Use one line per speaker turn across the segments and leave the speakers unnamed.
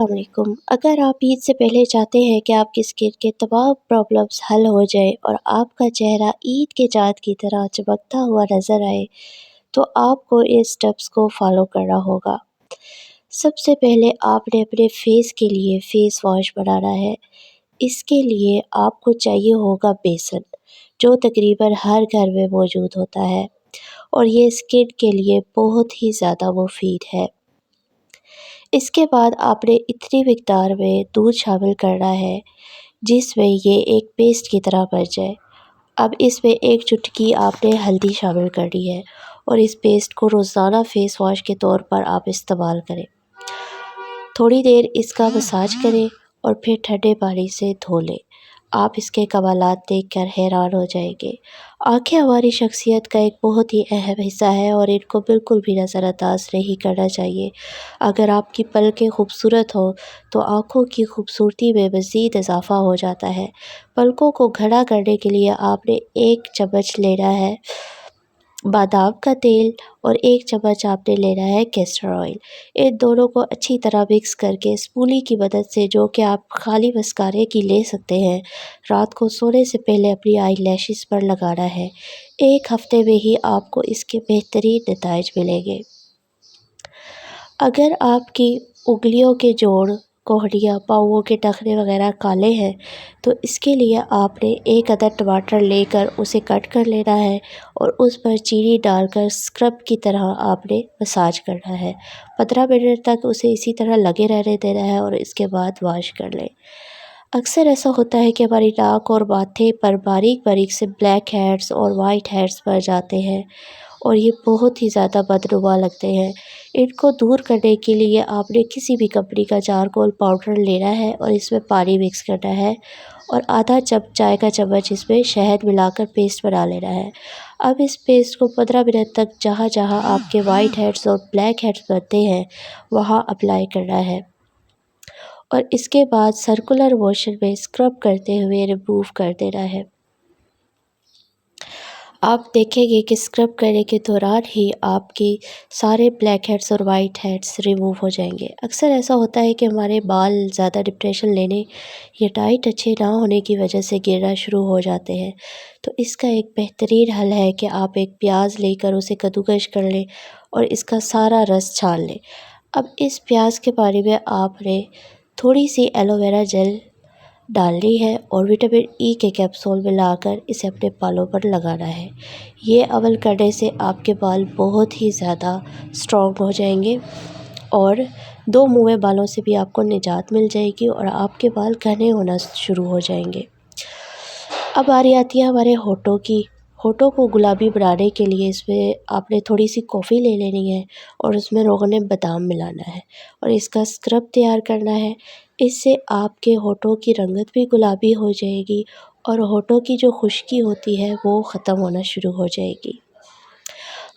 السلام علیکم۔ اگر آپ عید سے پہلے چاہتے ہیں کہ آپ کی اسکن کے تمام پرابلمس حل ہو جائیں اور آپ کا چہرہ عید کے چاند کی طرح چمکتا ہوا نظر آئے تو آپ کو اس اسٹیپس کو فالو کرنا ہوگا۔ سب سے پہلے آپ نے اپنے فیس کے لیے فیس واش بنانا ہے۔ اس کے لیے آپ کو چاہیے ہوگا بیسن، جو تقریباً ہر گھر میں موجود ہوتا ہے اور یہ اسکن کے لیے بہت ہی زیادہ مفید ہے۔ اس کے بعد آپ نے اتنی مقدار میں دودھ شامل کرنا ہے جس میں یہ ایک پیسٹ کی طرح بن جائے۔ اب اس میں ایک چٹکی آپ نے ہلدی شامل کرنی ہے اور اس پیسٹ کو روزانہ فیس واش کے طور پر آپ استعمال کریں۔ تھوڑی دیر اس کا مساج کریں اور پھر ٹھنڈے پانی سے دھو لیں۔ آپ اس کے کمالات دیکھ کر حیران ہو جائیں گے۔ آنکھیں ہماری شخصیت کا ایک بہت ہی اہم حصہ ہے اور ان کو بالکل بھی نظر انداز نہیں کرنا چاہیے۔ اگر آپ کی پلکیں خوبصورت ہوں تو آنکھوں کی خوبصورتی میں مزید اضافہ ہو جاتا ہے۔ پلکوں کو گھنا کرنے کے لیے آپ نے 1 چمچ لینا ہے بادام کا تیل اور 1 چمچ آپ نے لینا ہے کیسٹر آئل۔ ان دونوں کو اچھی طرح مکس کر کے اسپولی کی مدد سے، جو کہ آپ خالی مسکارے کی لے سکتے ہیں، رات کو سونے سے پہلے اپنی آئی لیشز پر لگانا ہے۔ 1 ہفتے میں ہی آپ کو اس کے بہترین نتائج ملیں گے۔ اگر آپ کی انگلیوں کے جوڑ، کوہنیاں، پاؤں کے ٹخنے وغیرہ کالے ہیں تو اس کے لیے آپ نے 1 عدد ٹماٹر لے کر اسے کٹ کر لینا ہے اور اس پر چینی ڈال کر اسکرب کی طرح آپ نے مساج کرنا ہے۔ 15 منٹ تک اسے اسی طرح لگے رہنے دینا ہے اور اس کے بعد واش کر لیں۔ اکثر ایسا ہوتا ہے کہ ہماری ناک اور ماتھے پر باریک باریک سے بلیک ہیڈز اور وائٹ ہیڈز پڑ جاتے ہیں اور یہ بہت ہی زیادہ بدنما لگتے ہیں۔ ان کو دور کرنے کے لیے آپ نے کسی بھی کمپنی کا چارکول پاؤڈر لینا ہے اور اس میں پانی مکس کرنا ہے اور آدھا چائے کا چمچ اس میں شہد ملا کر پیسٹ بنا لینا ہے۔ اب اس پیسٹ کو 15 منٹ تک جہاں جہاں آپ کے وائٹ ہیڈز اور بلیک ہیڈز بنتے ہیں وہاں اپلائی کرنا ہے اور اس کے بعد سرکولر موشن میں اسکرب کرتے ہوئے ریموو کر دینا ہے۔ آپ دیکھیں گے کہ اسکرب کرنے کے دوران ہی آپ کی سارے بلیک ہیڈز اور وائٹ ہیڈز ریموو ہو جائیں گے۔ اکثر ایسا ہوتا ہے کہ ہمارے بال زیادہ ڈپریشن لینے یا ڈائٹ اچھے نہ ہونے کی وجہ سے گرنا شروع ہو جاتے ہیں، تو اس کا ایک بہترین حل ہے کہ آپ ایک پیاز لے کر اسے کدوکش کر لیں اور اس کا سارا رس چھان لیں۔ اب اس پیاز کے پانی میں آپ نے تھوڑی سی ایلو ویرا جیل ڈالنی ہے اور وٹامن ای کے کیپسول ملا کر اسے اپنے بالوں پر لگانا ہے۔ یہ عمل کرنے سے آپ کے بال بہت ہی زیادہ اسٹرانگ ہو جائیں گے اور 2 منہ بالوں سے بھی آپ کو نجات مل جائے گی اور آپ کے بال گھنے ہونا شروع ہو جائیں گے۔ اب باری آتی ہے ہمارے ہونٹوں کو گلابی بنانے کے لیے اس میں آپ نے تھوڑی سی کافی لے لینی ہے اور اس میں روغن بادام ملانا ہے اور اس کا اسکرب تیار کرنا ہے۔ اس سے آپ کے ہونٹوں کی رنگت بھی گلابی ہو جائے گی اور ہونٹوں کی جو خشکی ہوتی ہے وہ ختم ہونا شروع ہو جائے گی۔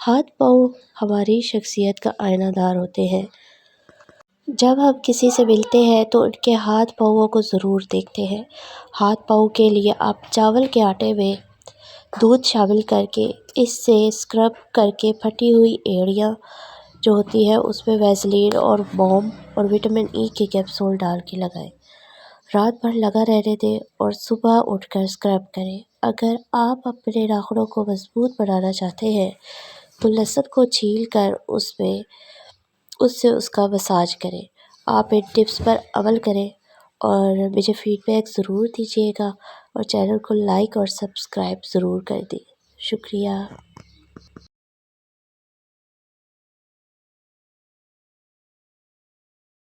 ہاتھ پاؤں ہماری شخصیت کا آئینہ دار ہوتے ہیں۔ جب ہم کسی سے ملتے ہیں تو ان کے ہاتھ پاؤں کو ضرور دیکھتے ہیں۔ ہاتھ پاؤں کے لیے آپ چاول کے آٹے میں دودھ شامل کر کے اس سے اسکرب کر کے پھٹی ہوئی ایڑیاں جو ہوتی ہے اس میں ویزلین اور موم اور وٹامن ای کے کیپسول ڈال کے لگائیں۔ رات بھر لگا رہنے دیں اور صبح اٹھ کر اسکرب کریں۔ اگر آپ اپنے ناخنوں کو مضبوط بنانا چاہتے ہیں تو لہسن کو چھیل کر اس سے اس کا مساج کریں۔ آپ ان ٹپس پر عمل کریں اور مجھے فیڈ بیک ضرور دیجیے گا اور چینل کو لائک اور سبسکرائب ضرور کر دیں۔ شکریہ۔